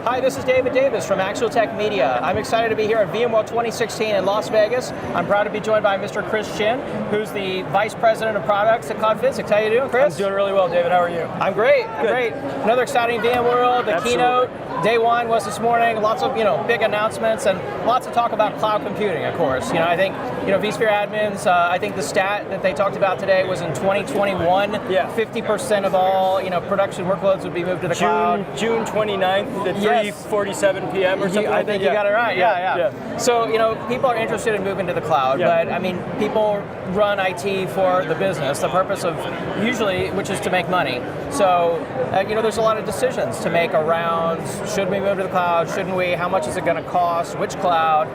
Hi, this is David Davis from ActualTech Media. I'm excited to be here at VMworld 2016 in Las Vegas. I'm proud to be joined by Mr. Schin, who's the Vice President of Products at Cloudphysics. How you doing, Chris? I'm doing really well, David. How are you? I'm great. Great. Another exciting VMworld. The keynote, day one was this morning. Lots of big announcements and lots of talk about cloud computing. Of course, I think vSphere admins. I think the stat that they talked about today was in 2021. 50% of all production workloads would be moved to the cloud. June 29th at 3:47 p.m. or something. I think you got it right. Yeah. So people are interested in moving to the cloud, but I mean, people run IT for the business. The purpose of usually, which is to make money. So there's a lot of decisions to make around: should we move to the cloud? Shouldn't we? How much is it going to cost? Which cloud?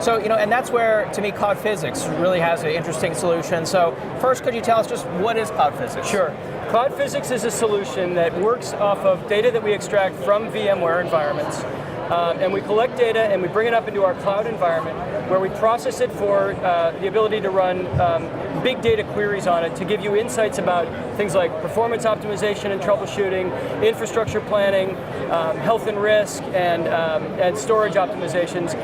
And that's where, to me, Cloudphysics really has an interesting solution. So first, could you tell us just what is Cloudphysics? Sure. Cloudphysics is a solution that works off of data that we extract from VMware environments. And we collect data and we bring it up into our cloud environment where we process it for the ability to run big data queries on it to give you insights about things like performance optimization and troubleshooting, infrastructure planning, health and risk, and storage optimizations.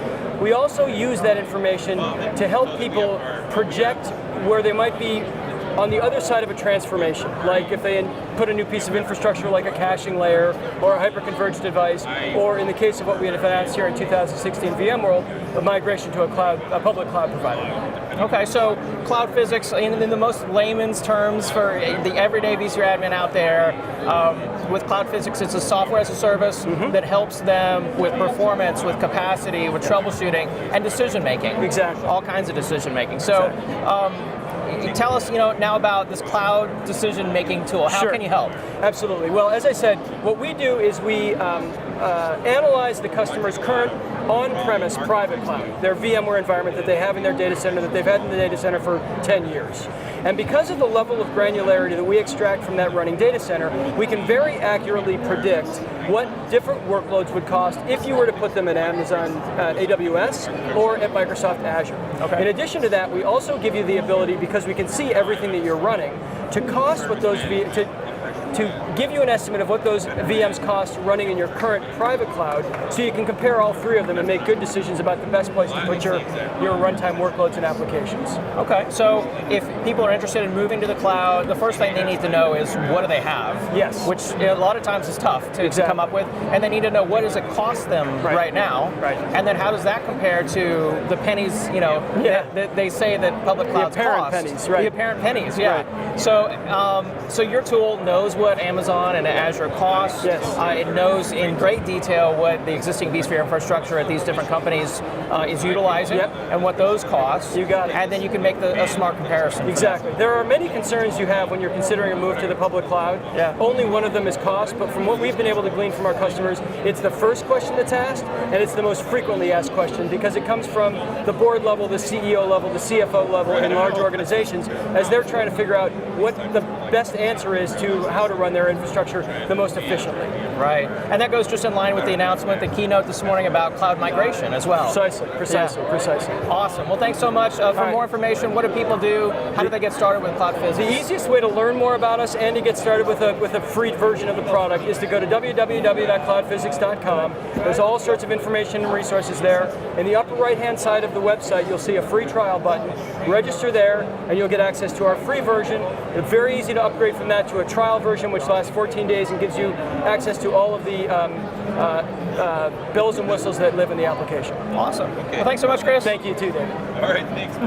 We also use that information to help people project where they might be on the other side of a transformation, like if they put a new piece of infrastructure like a caching layer or a hyperconverged device, or in the case of what we had announced here in 2016 VMworld, a migration to a public cloud provider. Okay, so Cloudphysics, in the most layman's terms for the everyday vSphere admin out there, with Cloudphysics, it's a software as a service that helps them with performance, with capacity, with troubleshooting, and decision making. Exactly. All kinds of decision making. So. Tell us, now about this cloud decision-making tool. How can you help? Absolutely. Well, as I said, what we do is we analyze the customer's current on-premise private cloud, their VMware environment that they have in their data center, that they've had in the data center for 10 years. And because of the level of granularity that we extract from that running data center, we can very accurately predict what different workloads would cost if you were to put them at Amazon AWS or at Microsoft Azure. Okay. In addition to that, we also give you the ability, because we can see everything that you're running, to cost what those to give you an estimate of what those VMs cost running in your current private cloud, so you can compare all three of them and make good decisions about the best place to put your runtime workloads and applications. Okay, so if people are interested in moving to the cloud, the first thing they need to know is what do they have? Yes. Which a lot of times is tough to come up with, and they need to know what does it cost them right now, and then how does that compare to the pennies, that they say that public clouds cost. The apparent pennies, right. The apparent pennies, yeah. Right. So your tool knows what Amazon and Azure costs. Yes. It knows in great detail what the existing vSphere infrastructure at these different companies is utilizing and what those cost. You got it. And then you can make a smart comparison. Exactly. There are many concerns you have when you're considering a move to the public cloud. Yeah. Only one of them is cost, but from what we've been able to glean from our customers, it's the first question that's asked, and it's the most frequently asked question, because it comes from the board level, the CEO level, the CFO level in large organizations, as they're trying to figure out what the best answer is to how to run their infrastructure the most efficiently. Right, and that goes just in line with the announcement, the keynote this morning about cloud migration as well. Precisely. Awesome. Well, thanks so much. For more information, what do people do? How do they get started with Cloudphysics? The easiest way to learn more about us and to get started with a free version of the product is to go to www.cloudphysics.com. There's all sorts of information and resources there. In the upper right-hand side of the website, you'll see a free trial button. Register there, and you'll get access to our free version. It's very easy to upgrade from that to a trial version, which lasts 14 days and gives you access to all of the bells and whistles that live in the application. Awesome. Well, thanks so much, Chris. Thank you too, David. All right, thanks.